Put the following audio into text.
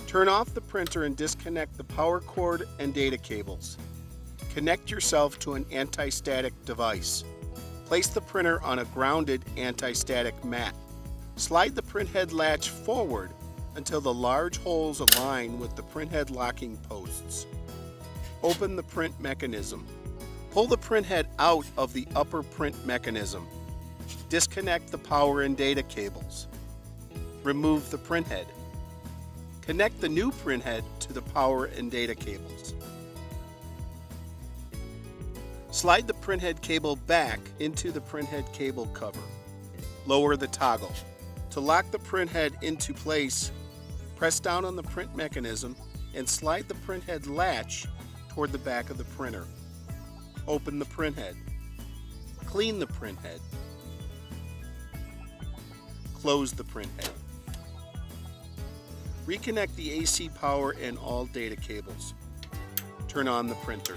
Turn off the printer and disconnect the power cord and data cables. Connect yourself to an anti-static device. Place the printer on a grounded anti-static mat. Slide the printhead latch forward until the large holes align with the printhead locking posts. Open the print mechanism. Pull the printhead out of the upper print mechanism. Disconnect the power and data cables. Remove the printhead. Connect the new printhead to the power and data cables. Slide the printhead cable back into the printhead cable cover. Lower the toggle. To lock the printhead into place, press down on the print mechanism and slide the printhead latch toward the back of the printer. Open the printhead. Clean the printhead. Close the printhead. Reconnect the AC power and all data cables. Turn on the printer.